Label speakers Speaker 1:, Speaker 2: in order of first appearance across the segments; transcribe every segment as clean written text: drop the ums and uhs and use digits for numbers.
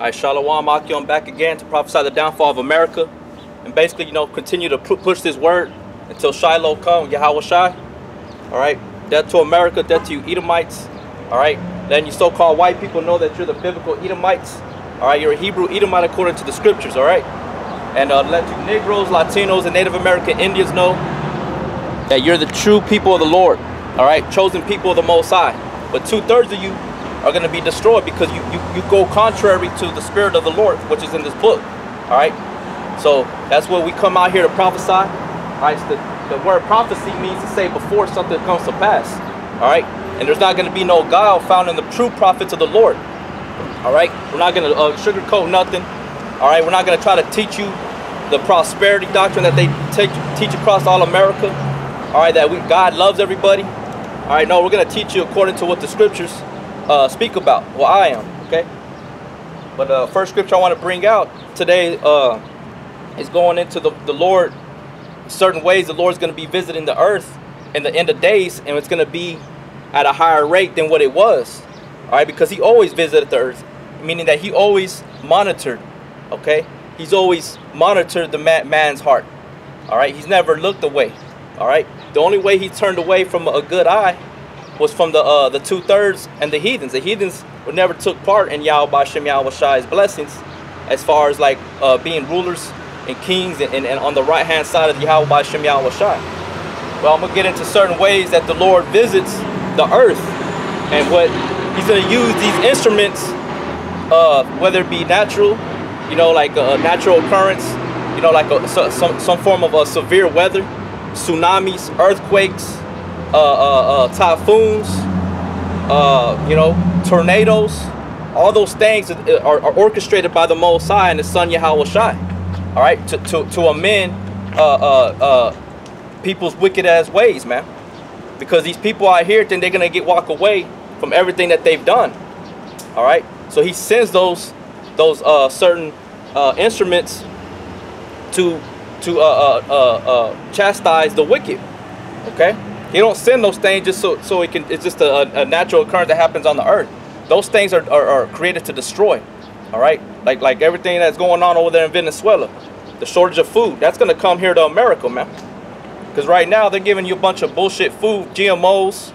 Speaker 1: Alright, Shalom, Aki, I'm back again to prophesy the downfall of America. And basically, continue to push this word until Shiloh come, Yahweh Shai. Alright, death to America, death to you Edomites. Alright, then you so-called white people know that you're the biblical Edomites. Alright, you're a Hebrew Edomite according to the scriptures, alright? And let you Negroes, Latinos, and Native American Indians know that you're the true people of the Lord. Alright, chosen people of the Most High. But 2/3 of you are going to be destroyed because you go contrary to the spirit of the Lord, which is in this book. All right, so that's what we come out here to prophesy. All right, so the word prophecy means to say before something comes to pass. All right, and there's not going to be no guile found in the true prophets of the Lord. All right, we're not going to sugarcoat nothing. All right, we're not going to try to teach you the prosperity doctrine that they teach across all America. All right, that God loves everybody. All right, no, we're going to teach you according to what the scriptures speak about. Well, I am, okay? But first scripture I want to bring out today is going into the Lord, certain ways the Lord's going to be visiting the earth in the end of days, and it's going to be at a higher rate than what it was. All right, because he always visited the earth, meaning that he always monitored, okay? He's always monitored the man's heart. All right, he's never looked away. All right, the only way he turned away from a good eye was from the 2/3 and the heathens. The heathens never took part in Yahweh Shem Yahweh Shai's blessings, as far as like being rulers and kings and on the right hand side of Yahweh Shem Yahweh Shai. Well, I'm gonna get into certain ways that the Lord visits the earth and what he's gonna use these instruments, whether it be natural, like a natural occurrence, like some form of severe weather, tsunamis, earthquakes, typhoons, tornadoes. All those things are orchestrated by the Most High and the Son Yahweh Shai. All right, to amend people's wicked ass ways, man. Because these people out here think they're gonna walk away from everything that they've done. All right, so he sends those certain instruments to chastise the wicked. Okay. He don't send those things just so it's just a natural occurrence that happens on the earth. Those things are created to destroy. All right, like everything that's going on over there in Venezuela, the shortage of food, that's gonna come here to America, man. Because right now they're giving you a bunch of bullshit food, GMOs.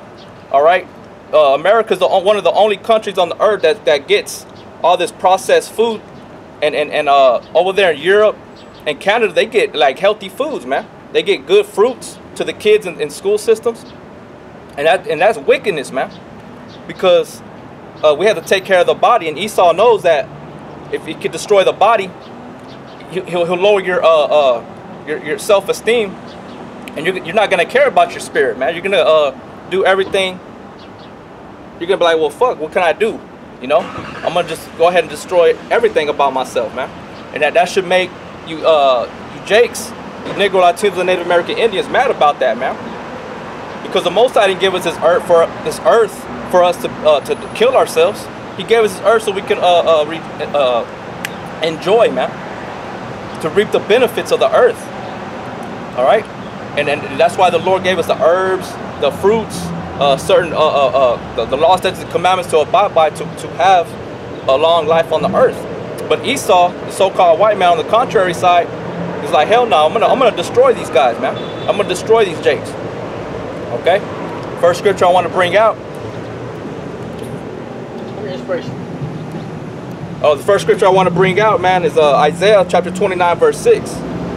Speaker 1: All right, America's one of the only countries on the earth that gets all this processed food, and over there in Europe and Canada they get like healthy foods, man. They get good fruits to the kids in school systems, and that's wickedness, man. Because we have to take care of the body, and Esau knows that if he can destroy the body, he'll lower your self-esteem, and you're not gonna care about your spirit, man. You're gonna do everything. You're gonna be like, well, fuck, what can I do? I'm gonna just go ahead and destroy everything about myself, man. And that should make you Jakes, Negro, Latinos, and Native American Indians mad about that, man. Because the Most High didn't give us this earth for us to kill ourselves. He gave us this earth so we can enjoy, man, to reap the benefits of the earth. All right, and that's why the Lord gave us the herbs, the fruits, certain the laws, statutes, and commandments to abide by to have a long life on the earth. But Esau, the so-called white man, on the contrary side, he's like, hell no, I'm gonna destroy these guys, man. I'm gonna destroy these jakes. Okay? First scripture I want to bring out. Inspiration. Oh, the first scripture I want to bring out, man, is Isaiah chapter 29, verse 6.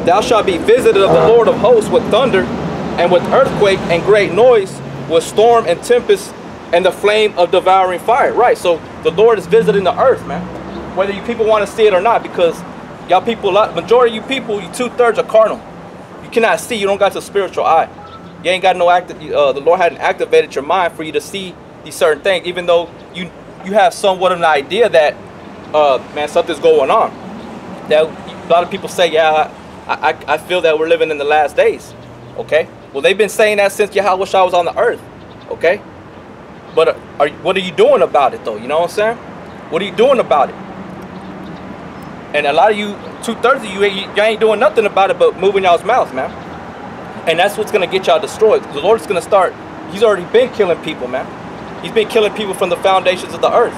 Speaker 1: Thou shalt be visited of the Lord of hosts with thunder, and with earthquake and great noise, with storm and tempest, and the flame of devouring fire. Right, so the Lord is visiting the earth, man. Whether you people want to see it or not, because y'all people, majority of you people, you 2/3 are carnal. You cannot see. You don't got the spiritual eye. You ain't got no the Lord hadn't activated your mind for you to see these certain things, even though you have somewhat of an idea that man, something's going on. That a lot of people say, yeah, I feel that we're living in the last days. Okay, well, they've been saying that since Yahweh Shai was on the earth. Okay, but what are you doing about it though? You know what I'm saying? What are you doing about it? And a lot of you, 2/3 of you ain't doing nothing about it but moving y'all's mouth, man. And that's what's going to get y'all destroyed. The Lord's going to start, he's already been killing people, man. He's been killing people from the foundations of the earth.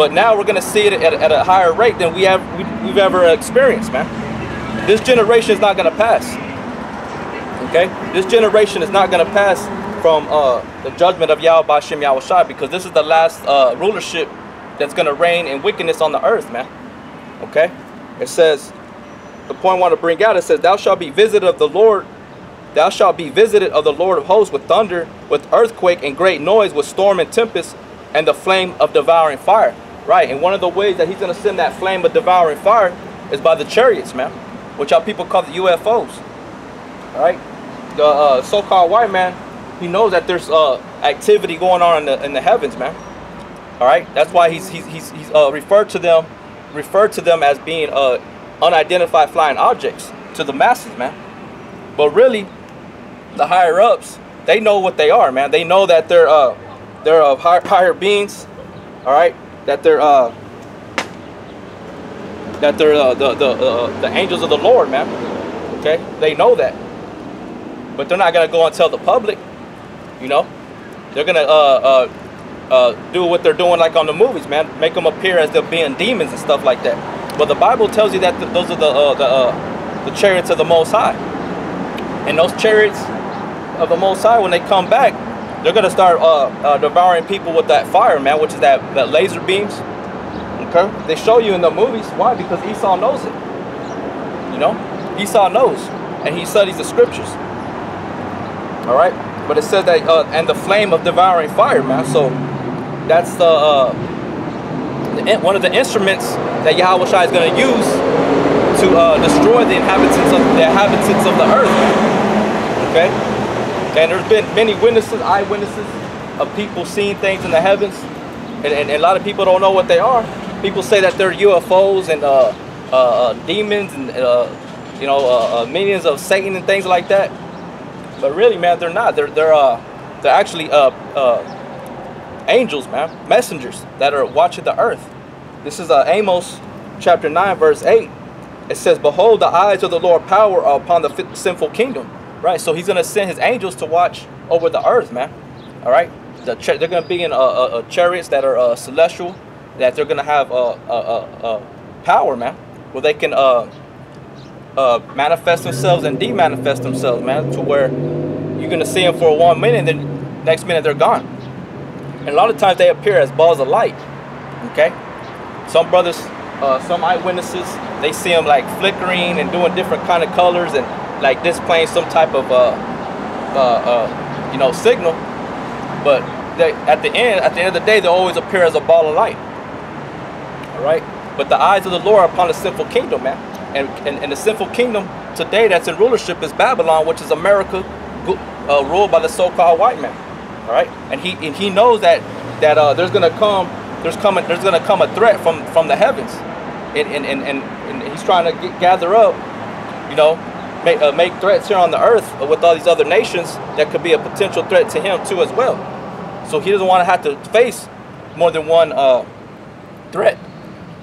Speaker 1: But now we're gonna see it at a higher rate than we've ever experienced, man. This generation is not gonna pass. Okay, this generation is not gonna pass from the judgment of Yahweh Ba'Shem Yahweh Shai, because this is the last rulership that's gonna reign in wickedness on the earth, man. Okay, it says, the point I want to bring out, it says, thou shalt be visited of the Lord. Thou shalt be visited of the Lord of hosts with thunder, with earthquake and great noise, with storm and tempest, and the flame of devouring fire. Right, and one of the ways that he's going to send that flame of devouring fire is by the chariots, man, which our people call the UFOs. All right, the so-called white man, he knows that there's activity going on in the heavens, man. All right, that's why he's referred to them as being unidentified flying objects to the masses, man. But really, the higher ups, they know what they are, man. They know that they're higher beings. All right, that they're the angels of the Lord, man. Okay, they know that, but they're not gonna go and tell the public. You know, they're gonna do what they're doing like on the movies, man. Make them appear as they're being demons and stuff like that. But the Bible tells you that those are the chariots of the Most High, and those chariots of the Most High, when they come back, they're gonna start devouring people with that fire, man, which is that laser beams. Okay, they show you in the movies. Why? Because Esau knows it. You know, Esau knows, and he studies the scriptures. All right, but it says that and the flame of devouring fire, man. So that's one of the instruments that Yahweh Shai is going to use to destroy the inhabitants of the earth, man. Okay, and there's been many witnesses, eyewitnesses of people seeing things in the heavens, and a lot of people don't know what they are. People say that they're UFOs and demons and minions of Satan and things like that. But really, man, they're not. They're actually angels, man, messengers that are watching the earth. This is Amos chapter 9, verse 8. It says, "Behold, the eyes of the Lord power are upon the sinful kingdom." Right. So He's gonna send His angels to watch over the earth, man. All right. They're gonna be in chariots that are celestial. That they're gonna have power, man, where they can manifest themselves and demanifest themselves, man, to where you're gonna see them for 1 minute, and then next minute they're gone. And a lot of times they appear as balls of light. Okay, some brothers, some eyewitnesses, they see them like flickering and doing different kind of colors and like displaying some type of signal. But at the end of the day, they always appear as a ball of light. All right, but the eyes of the Lord are upon the sinful kingdom, man, and the sinful kingdom today that's in rulership is Babylon, which is America, ruled by the so-called white man. All right, and he knows that there's gonna come a threat from the heavens, and he's trying to gather up, make threats here on the earth with all these other nations that could be a potential threat to him too as well. So he doesn't want to have to face more than one threat.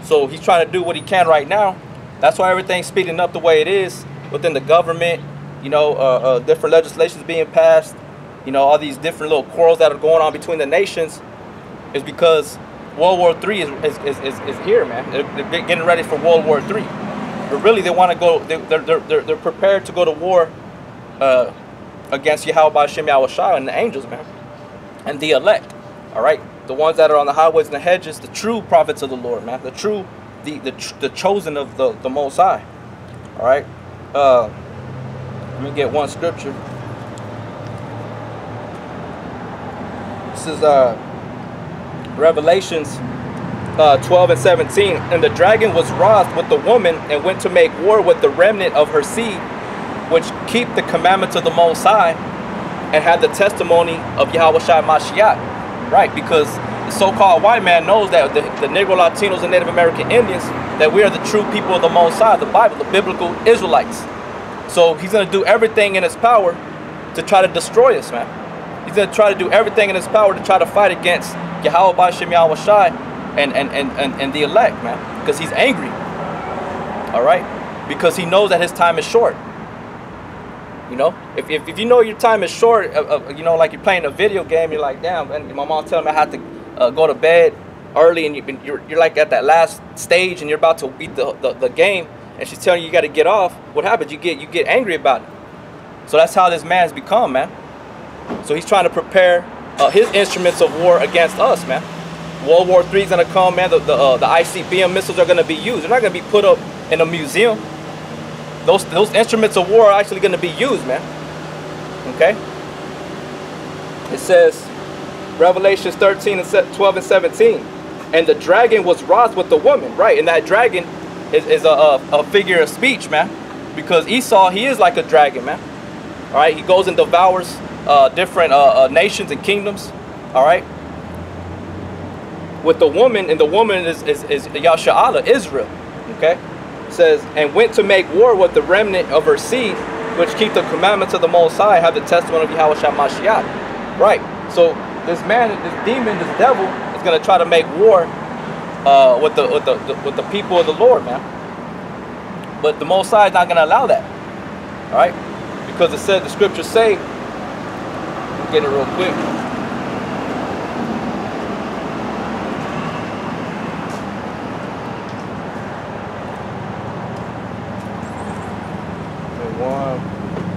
Speaker 1: So he's trying to do what he can right now. That's why everything's speeding up the way it is within the government. Different legislations being passed. All these different little quarrels that are going on between the nations is because World War III is here, man. They're getting ready for World War III. But really, they want to go. They're prepared to go to war against Yahweh Ba'Shem Yahweh Shai and the angels, man, and the elect. All right, the ones that are on the highways and the hedges, the true prophets of the Lord, man, the chosen of the Most High. All right, let me get one scripture. This is Revelations 12 and 17. "And the dragon was wroth with the woman and went to make war with the remnant of her seed, which keep the commandments of the Most High and had the testimony of Yahweh Shai Mashiach." Right, because the so-called white man knows that the Negro, Latinos, and Native American Indians, that we are the true people of the Most High, the Bible, the biblical Israelites. So he's going to do everything in his power to try to destroy us, man. He's going to try to do everything in his power to try to fight against Yahweh Ba'Shem Yahweh Shai and the elect, man, because he's angry. All right, because he knows that his time is short. If you know your time is short, like you're playing a video game, you're like, damn, and my mom telling me I have to go to bed early and you're like at that last stage and you're about to beat the game, and she's telling you got to get off, what happens? You get angry about it. So that's how this man's become, man. So he's trying to prepare his instruments of war against us, man. World War III is gonna come, man. The ICBM missiles are gonna be used. They're not gonna be put up in a museum. Those instruments of war are actually gonna be used, man. Okay. It says, Revelations 13 and 12 and 17, and the dragon was wroth with the woman, right? And that dragon is a figure of speech, man, because Esau, he is like a dragon, man. All right, he goes and devours different nations and kingdoms. All right. With the woman, and the woman is Yasha'Allah, Israel. Okay. It says, and went to make war with the remnant of her seed, which keep the commandments of the Most High, have the testimony of Yahweh Mashiach. Right. So this man, this demon, this devil is going to try to make war with the people of the Lord, man. But the Most High is not going to allow that. All right. Because it said, the scriptures say, get it real quick.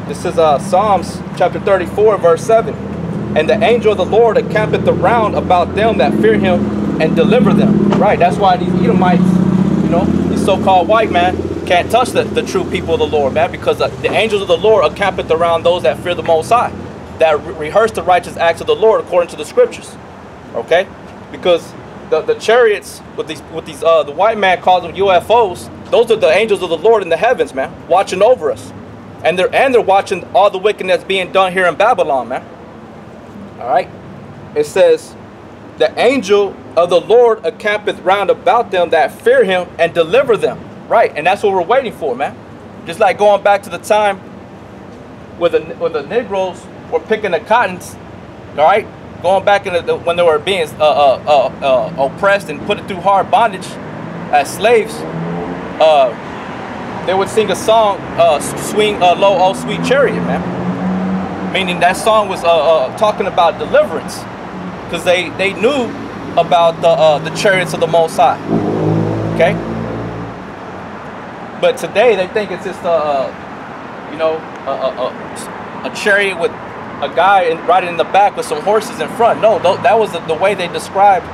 Speaker 1: This is Psalms chapter 34, verse 7. And the angel of the Lord encampeth around about them that fear him and deliver them. Right, that's why these Edomites, you know, these so-called white man, can't touch the true people of the Lord, man, because the angels of the Lord encampeth around those that fear the Most High, that rehearse the righteous acts of the Lord according to the scriptures. Okay, because the chariots with these the white man calls them UFOs. Those are the angels of the Lord in the heavens, man, watching over us. And they're watching all the wickedness being done here in Babylon, man. All right. It says, the angel of the Lord encampeth round about them that fear him and deliver them. Right. And that's what we're waiting for, man. Just like going back to the time where the Negroes were picking the cottons. All right. Going back when they were being oppressed and put through hard bondage as slaves. They would sing a song, swing low, oh sweet chariot, man. Meaning that song was talking about deliverance, because they knew about the chariots of the Most High. Okay. But today they think it's just you know, a chariot with a guy riding in the back with some horses in front. No, that was the way they described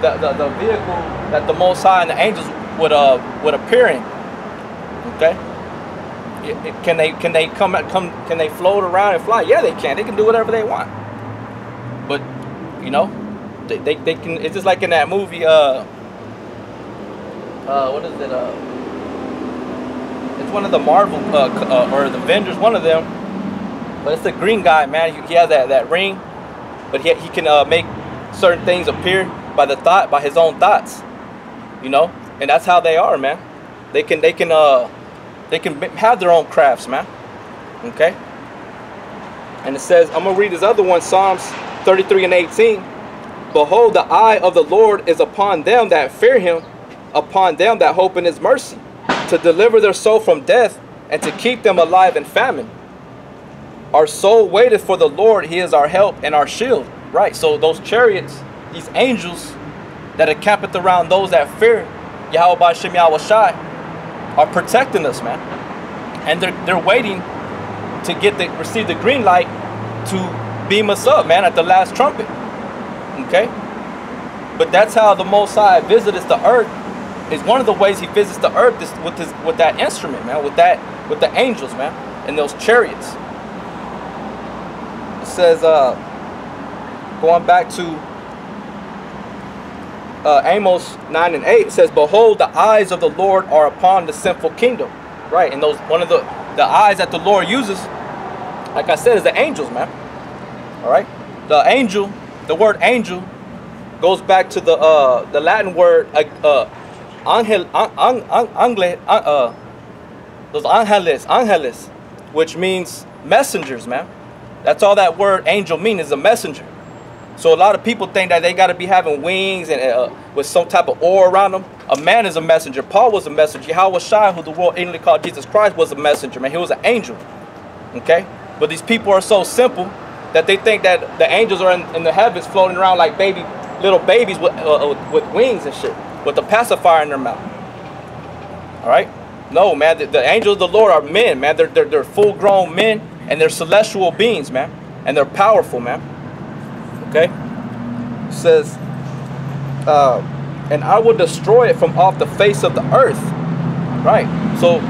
Speaker 1: the vehicle that the Most High and the angels would appear in. Okay. Can they float around and fly? Yeah, they can. They can do whatever they want. But you know, they can. It's just like in that movie. What is it? It's one of the Marvel or the Avengers. One of them. But it's the green guy, man. He has that ring, but he can make certain things appear by his own thoughts. You know, and that's how they are, man. They can have their own crafts, man. Okay. And it says, I'm gonna read this other one, Psalms 33 and 18. Behold, the eye of the Lord is upon them that fear him, upon them that hope in his mercy, to deliver their soul from death and to keep them alive in famine. Our soul waiteth for the Lord. He is our help and our shield. Right. So those chariots, these angels that encampeth around those that fear Yahweh B'Shem Yahweh Shai, are protecting us, man. And they're waiting to receive the green light to beam us up, man, at the last trumpet. Okay. But that's how the Most High visits the earth. Is one of the ways he visits the earth is with that instrument, man, with the angels, man, and those chariots. It says, going back to Amos 9 and 8, it says, behold, the eyes of the Lord are upon the sinful kingdom. Right. And one of the eyes that the Lord uses, like I said, is the angels, man. All right. The angel, the word angel goes back to the Latin word angelis, which means messengers, man. That's all that word angel means, is a messenger. So a lot of people think that they got to be having wings and with some type of aura around them. A man is a messenger. Paul was a messenger. Yahweh Shai, who the world ignorantly called Jesus Christ, was a messenger, man. He was an angel. Okay? But these people are so simple that they think that the angels are in the heavens floating around like baby little babies with wings and shit, with the pacifier in their mouth. All right? No, man. The angels of the Lord are men, man. They're full-grown men, and they're celestial beings, man, and they're powerful, man. Okay? It says, and I will destroy it from off the face of the earth. Right? So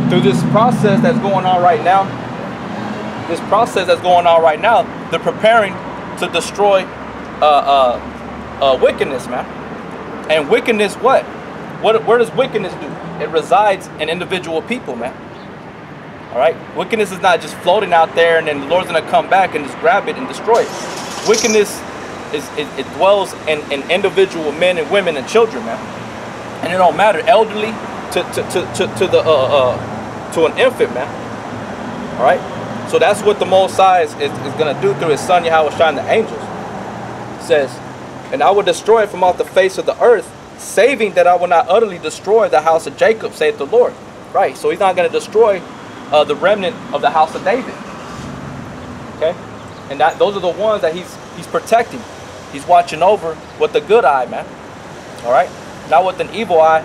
Speaker 1: through this process that's going on right now, they're preparing to destroy wickedness, man. And wickedness, where does wickedness do? It resides in individual people, man. All right? Wickedness is not just floating out there and then the Lord's going to come back and just grab it and destroy it. Wickedness it dwells in individual men and women and children, man. And it don't matter, elderly to an infant, man. All right? So that's what the Most High is going to do through his son Yahweh Shai and the angels. It says, and I will destroy it from off the face of the earth, saving that I will not utterly destroy the house of Jacob, saith the Lord. Right? So he's not going to destroy the remnant of the house of David. Okay? And those are the ones that he's protecting. He's watching over with the good eye, man. All right? Not with an evil eye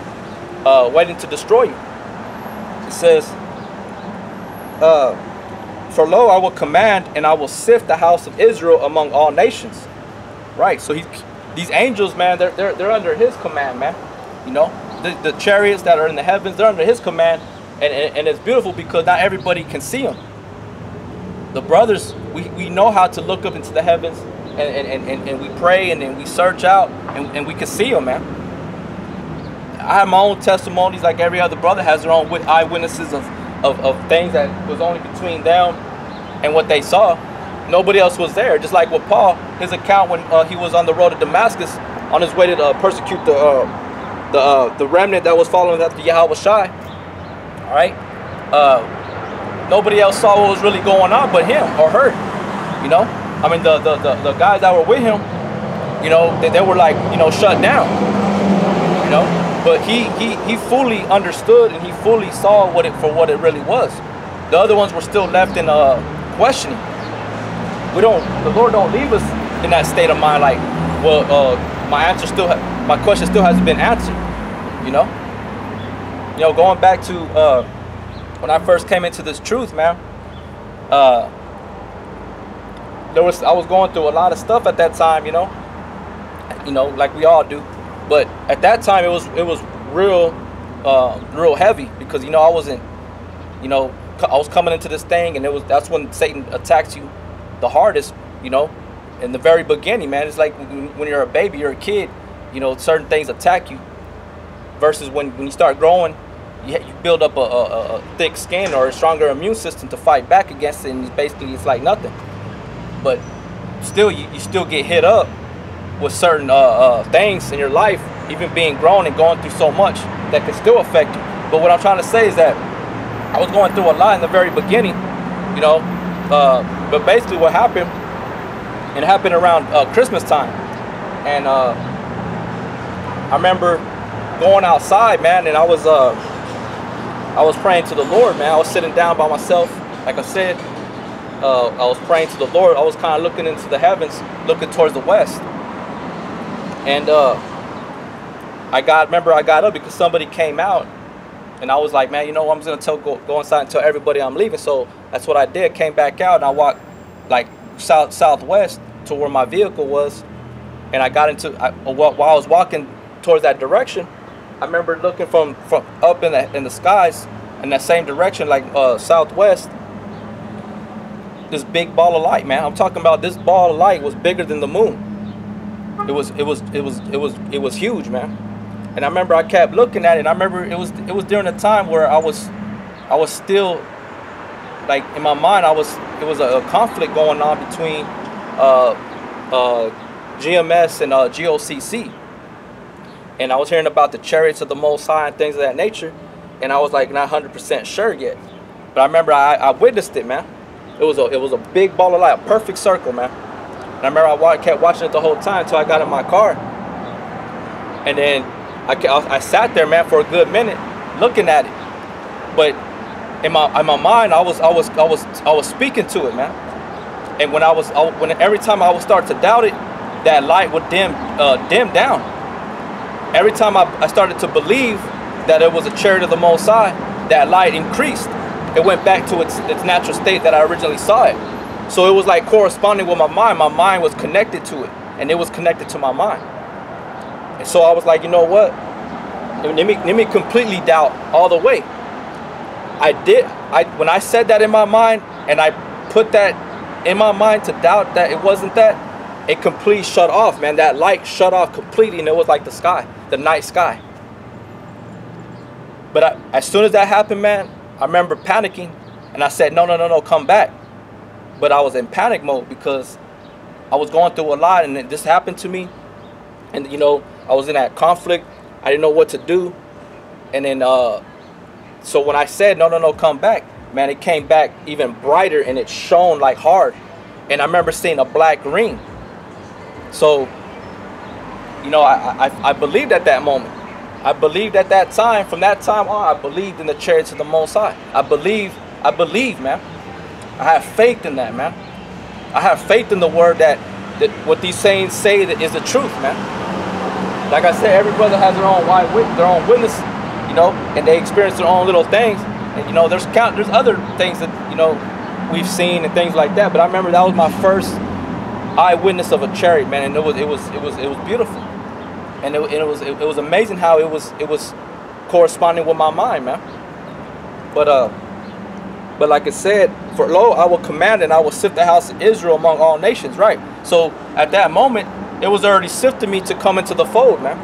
Speaker 1: waiting to destroy you. It says, for lo, I will command and I will sift the house of Israel among all nations. Right? So these angels, man, they're under his command, man. You know, the chariots that are in the heavens, they're under his command. And it's beautiful because not everybody can see them. The brothers, we know how to look up into the heavens and we pray and then we search out and we can see them, man. I have my own testimonies like every other brother has their own eyewitnesses of things that was only between them and what they saw. Nobody else was there. Just like with Paul, his account when he was on the road to Damascus on his way to persecute the remnant that was following after Yahweh Shai. All right? Nobody else saw what was really going on but him or her. You know? I mean, the guys that were with him, you know, they were like, you know, shut down. You know? But he fully understood and he fully saw for what it really was. The other ones were still left in questioning. The Lord don't leave us in that state of mind like, well, my question still hasn't been answered. You know? You know, going back to when I first came into this truth, man, I was going through a lot of stuff at that time, you know, like we all do. But at that time, it was real heavy because, you know, I wasn't, you know, I was coming into this thing, and that's when Satan attacks you the hardest, you know, in the very beginning, man. It's like when you're a baby, you're a kid, you know, certain things attack you. Versus when you start growing, you build up a thick skin or a stronger immune system to fight back against it, and it's like nothing. But still, you still get hit up with certain things in your life, even being grown and going through so much that can still affect you. But what I'm trying to say is that I was going through a lot in the very beginning, you know. But basically, what happened? It happened around Christmas time, and I remember going outside, man, and I was praying to the Lord, man. I was sitting down by myself, like I said. I was praying to the Lord. I was kind of looking into the heavens, looking towards the west. And I got up because somebody came out, and I was like, man, you know, I'm just gonna go inside and tell everybody I'm leaving. So that's what I did. Came back out and I walked like southwest to where my vehicle was, and I got into while I was walking towards that direction, I remember looking from up in the skies in that same direction, like southwest. This big ball of light, man. I'm talking about this ball of light was bigger than the moon. It was huge, man. And I remember I kept looking at it. And I remember it was during a time where I was still, like, in my mind, it was a conflict going on between GMS and GOCC. And I was hearing about the chariots of the Most High and things of that nature, and I was like not 100% sure yet. But I remember I witnessed it, man. It was a big ball of light, a perfect circle, man. And I remember I kept watching it the whole time until I got in my car. And then I sat there, man, for a good minute looking at it. But in my mind, I was speaking to it, man. And when every time I would start to doubt it, that light would dim down. Every time I started to believe that it was a chariot of the Most High, that light increased. It went back to its natural state that I originally saw it. So it was like corresponding with my mind. My mind was connected to it, and it was connected to my mind. And so I was like, you know what? Let me completely doubt all the way. When I said that in my mind, and I put that in my mind to doubt that it wasn't that, it completely shut off, man. That light shut off completely, and it was like the sky, the night sky. But as soon as that happened, man, I remember panicking, and I said, no, come back. But I was in panic mode because I was going through a lot, and this happened to me. And, you know, I was in that conflict. I didn't know what to do. And then, so when I said, no, come back, man, it came back even brighter, and it shone like hard. And I remember seeing a black ring. So, you know, I believed at that moment. I believed at that time. From that time on, I believed in the chariots of the Most High. I believe, man. I have faith in that, man. I have faith in the word that what these sayings say that is the truth, man. Like I said, every brother has their own witness, you know, and they experience their own little things. And, you know, there's other things that, you know, we've seen and things like that. But I remember that was my first eyewitness of a chariot, man, and it was beautiful, and it was amazing how it was corresponding with my mind, man. But like I said, for lo, I will command and I will sift the house of Israel among all nations, right? So at that moment, it was already sifting me to come into the fold, man,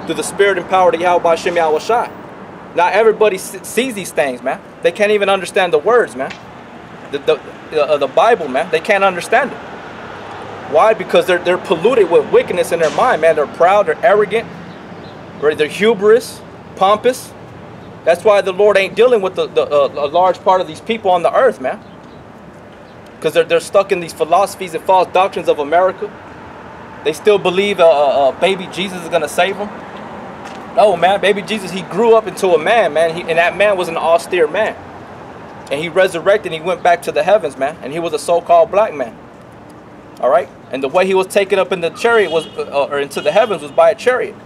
Speaker 1: through the spirit and power of Yahweh Hashem Yahweh Shai. Not everybody sees these things, man. They can't even understand the words, man. The Bible, man. They can't understand it. Why? Because they're polluted with wickedness in their mind, man. They're proud, they're arrogant, right? They're hubris, pompous. That's why the Lord ain't dealing with a large part of these people on the earth, man. Because they're stuck in these philosophies and false doctrines of America. They still believe a baby Jesus is going to save them. No, man, baby Jesus, he grew up into a man, man. And that man was an austere man. And he resurrected and he went back to the heavens, man. And he was a so-called black man. All right, and the way he was taken up in the chariot was, or into the heavens, was by a chariot.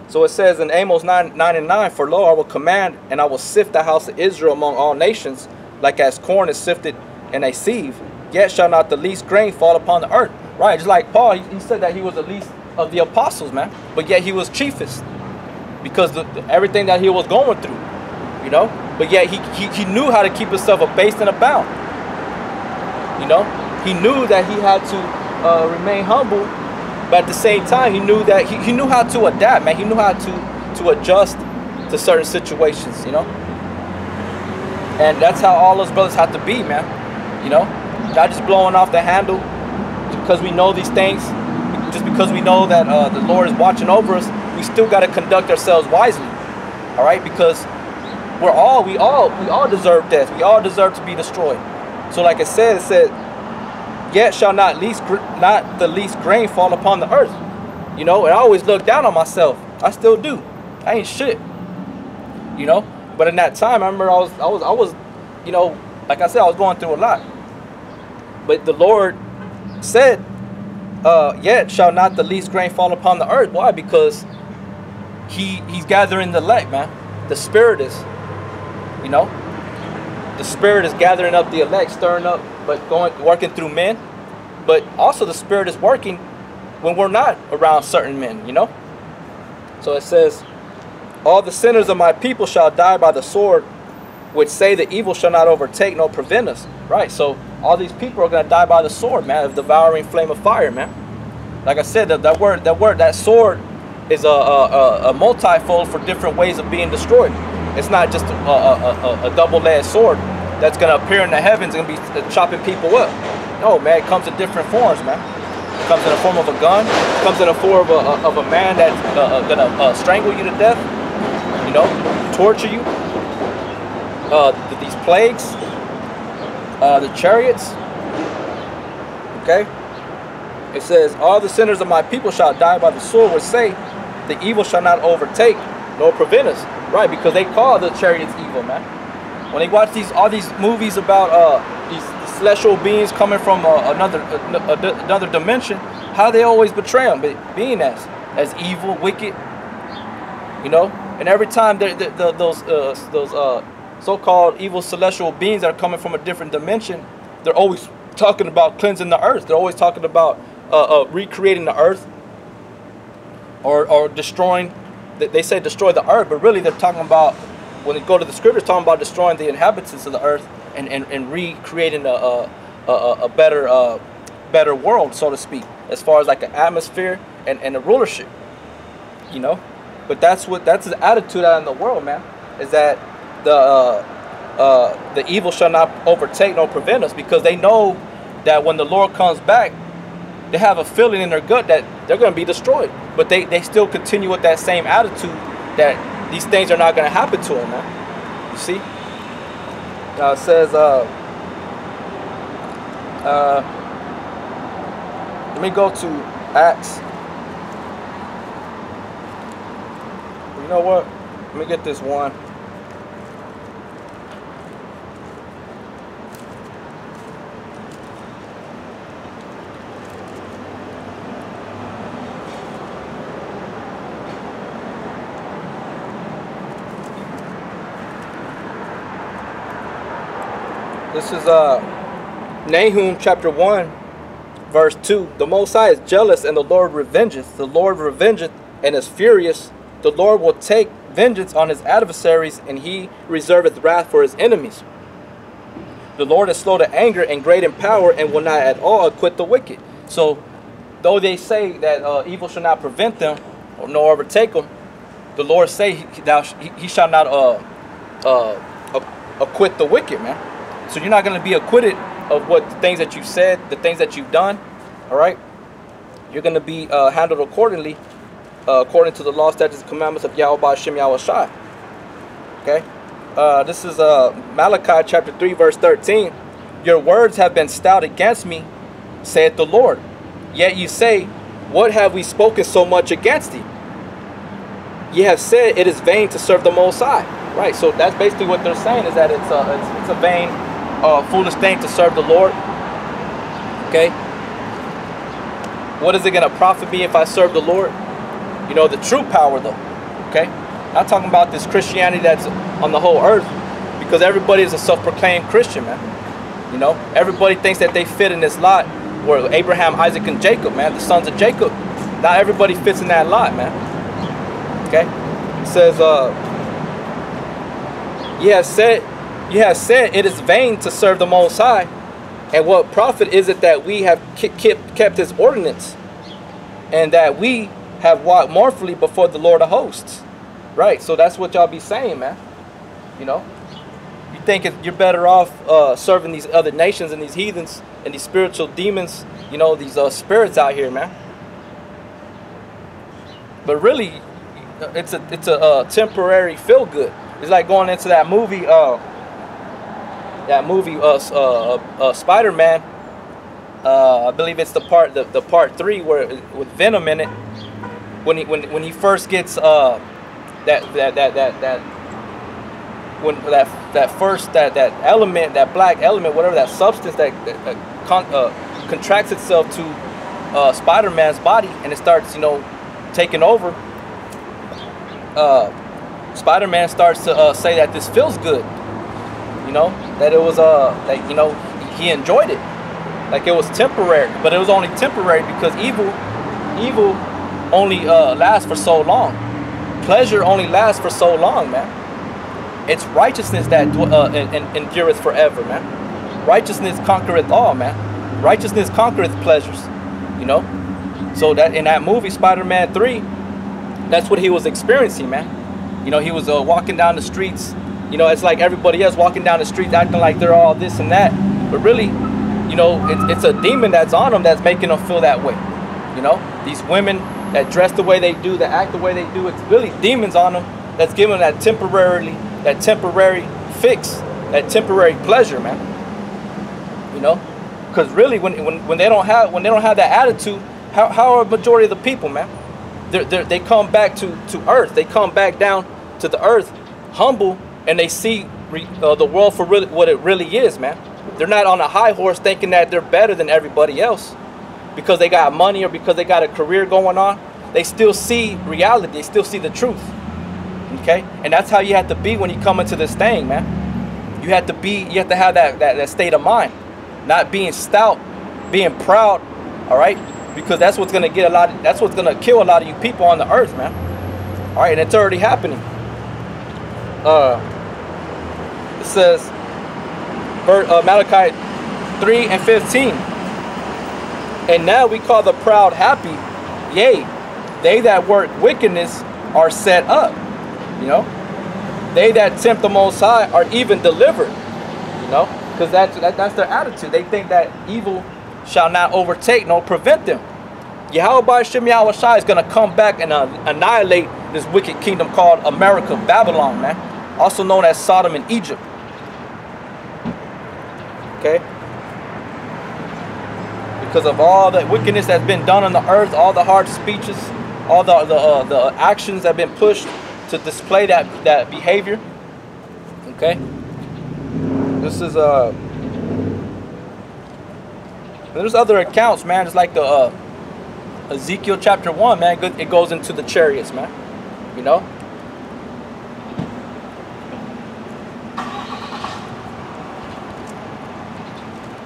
Speaker 1: So it says in Amos 9:9, for lo, I will command and I will sift the house of Israel among all nations, like as corn is sifted in a sieve. Yet shall not the least grain fall upon the earth. Right, just like Paul, he said that he was the least of the apostles, man, but yet he was chiefest because everything that he was going through, you know. But yet he knew how to keep himself abased and abound, you know. He knew that he had to remain humble, but at the same time, he knew that he knew how to adapt, man. He knew how to adjust to certain situations, you know. And that's how all those brothers have to be, man. You know, not just blowing off the handle just because we know these things, just because we know that the Lord is watching over us. We still got to conduct ourselves wisely, all right? Because we all deserve death. We all deserve to be destroyed. So, like it said, yet shall not the least grain fall upon the earth. You know, and I always look down on myself. I still do. I ain't shit. You know, but in that time, I remember I was, you know, like I said, I was going through a lot. But the Lord said, yet shall not the least grain fall upon the earth. Why? Because He's gathering the elect, man. The Spirit is, you know, the Spirit is gathering up the elect, stirring up, but working through men. But also the Spirit is working when we're not around certain men, you know. So it says, all the sinners of my people shall die by the sword, which say the evil shall not overtake nor prevent us. Right, so all these people are going to die by the sword, man, of devouring flame of fire, man. Like I said, that sword is a multifold for different ways of being destroyed. It's not just a double-edged sword that's going to appear in the heavens and be chopping people up. No, man, it comes in different forms, man. It comes in the form of a gun. It comes in the form of a man that's going to strangle you to death, you know, torture you. These plagues, the chariots, okay? It says, all the sinners of my people shall die by the sword, which say, the evil shall not overtake nor prevent us. Right, because they call the chariots evil, man. When they watch all these movies about these celestial beings coming from another dimension, how they always betray them, being as evil, wicked, you know. And every time those so-called evil celestial beings that are coming from a different dimension, they're always talking about cleansing the earth. They're always talking about recreating the earth, or destroying. They say destroy the earth, but really they're talking about, when they go to the scriptures, talking about destroying the inhabitants of the earth and recreating a better world, so to speak, as far as like an atmosphere and a rulership, you know. But that's the attitude out in the world, man, is that the evil shall not overtake nor prevent us, because they know that when the Lord comes back, they have a feeling in their gut that they're going to be destroyed. But they still continue with that same attitude that these things are not going to happen to them, man. You see? It says, let me go to Acts. You know what? Let me get this one. This is Nahum chapter 1, verse 2. The Most High is jealous, and the Lord revengeth. The Lord revengeth and is furious. The Lord will take vengeance on his adversaries, and he reserveth wrath for his enemies. The Lord is slow to anger and great in power, and will not at all acquit the wicked. So, though they say that evil shall not prevent them or nor overtake them, the Lord say he shall not acquit the wicked, man. So you're not going to be acquitted of what the things that you've said, the things that you've done. All right, you're going to be handled accordingly, according to the law, statutes, and commandments of Yahweh Hashem Yahweh Shai. Okay, this is Malachi chapter 3, verse 13. Your words have been stout against me, saith the Lord. Yet you say, what have we spoken so much against thee? Ye have said it is vain to serve the Most High. Right, so that's basically what they're saying, is that it's a vain, foolish thing to serve the Lord. Okay, what is it going to profit me if I serve the Lord? You know, the true power, though. Okay, not talking about this Christianity that's on the whole earth, because everybody is a self-proclaimed Christian, man. You know, everybody thinks that they fit in this lot where Abraham, Isaac, and Jacob, man, the sons of Jacob. Not everybody fits in that lot, man. Okay, it says, you have said it is vain to serve the Most High, and what profit is it that we have kept his ordinance, and that we have walked mournfully before the Lord of hosts? Right, so that's what y'all be saying, man. You know, you think you're better off serving these other nations and these heathens and these spiritual demons, you know, these spirits out here, man. But really, it's a temporary feel good. It's like going into that movie, Spider-Man. I believe it's the part 3 where with Venom in it. When he first gets that element, that black element, whatever, that substance that contracts itself to Spider-Man's body, and it starts, you know, taking over. Spider-Man starts to say that this feels good, you know, that it was like, you know, he enjoyed it, like it was temporary, but it was only temporary because evil only lasts for so long. Pleasure only lasts for so long, man. It's righteousness that endureth forever, man. Righteousness conquereth all, man. Righteousness conquereth pleasures, you know. So that in that movie Spider-Man 3, that's what he was experiencing, man. You know, he was walking down the streets. You know, it's like everybody else walking down the streets acting like they're all this and that. But really, you know, it's a demon that's on them that's making them feel that way. You know, these women that dress the way they do, that act the way they do, it's really demons on them that's giving them that temporary fix, that temporary pleasure, man. You know, because really, when they don't have that attitude, how are a majority of the people, man? They come back to earth. They come back down to the earth, humble, and they see the world for really what it really is, man. They're not on a high horse thinking that they're better than everybody else because they got money or because they got a career going on. They still see reality. They still see the truth. Okay? And that's how you have to be when you come into this thing, man. You have to have that state of mind. Not being stout, being proud, all right? Because that's what's gonna that's what's gonna kill a lot of you people on the earth, man. All right, and it's already happening. It says, Malachi 3:15. And now we call the proud happy, yea, they that work wickedness are set up. You know, they that tempt the Most High are even delivered. You know, because that's their attitude. They think that evil shall not overtake nor prevent them. Yahweh Shem Yahweh Shai is going to come back and annihilate this wicked kingdom called America, Babylon, man. Also known as Sodom and Egypt. Okay? Because of all the wickedness that's been done on the earth, all the hard speeches, all the actions that have been pushed to display that behavior. Okay? This is there's other accounts, man. It's like the Ezekiel chapter 1, man. It goes into the chariots, man. You know?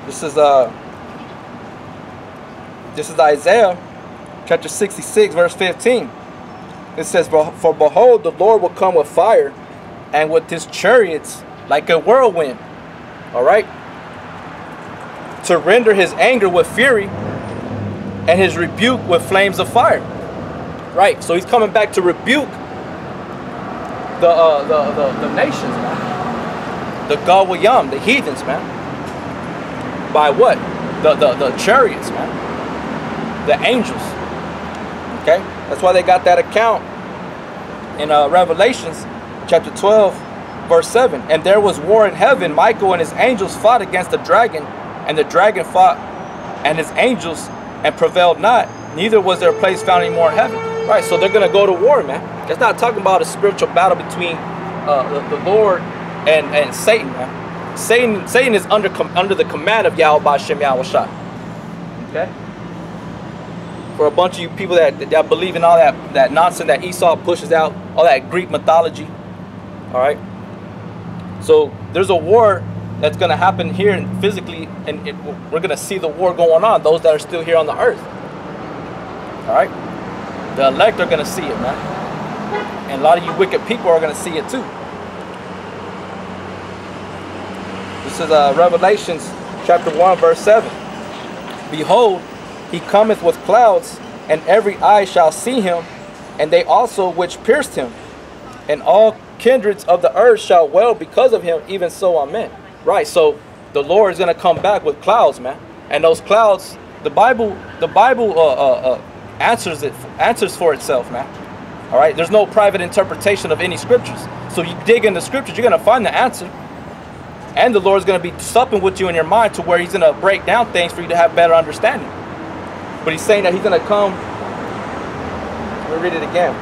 Speaker 1: This is Isaiah chapter 66, verse 15. It says, for behold, the Lord will come with fire, and with his chariots like a whirlwind. All right? To render his anger with fury, and his rebuke with flames of fire. Right? So he's coming back to rebuke the nations, man. The Gawayam, the heathens, man. By what? The chariots, man. The angels. Okay? That's why they got that account in Revelations chapter 12, verse 7. And there was war in heaven. Michael and his angels fought against the dragon, and the dragon fought and his angels and prevailed not. Neither was there a place found anymore in heaven. Right, so they're going to go to war, man. It's not talking about a spiritual battle between the Lord and Satan, man. Satan is under the command of Yahweh Shem Yahweh Shai. Okay? For a bunch of you people that believe in all that nonsense that Esau pushes out, all that Greek mythology. All right? So there's a war that's going to happen here physically, and we're going to see the war going on, those that are still here on the earth. All right? The elect are going to see it, man. And a lot of you wicked people are going to see it too. This is Revelations chapter 1, verse 7. Behold, he cometh with clouds, and every eye shall see him, and they also which pierced him. And all kindreds of the earth shall wail because of him, even so, amen. Right, so the Lord is going to come back with clouds, man. And those clouds, the Bible answers for itself, man. All right, there's no private interpretation of any scriptures. So you dig in the scriptures, you're going to find the answer. And the Lord's going to be supping with you in your mind to where he's going to break down things for you to have better understanding. But he's saying that he's going to come. Let me read it again.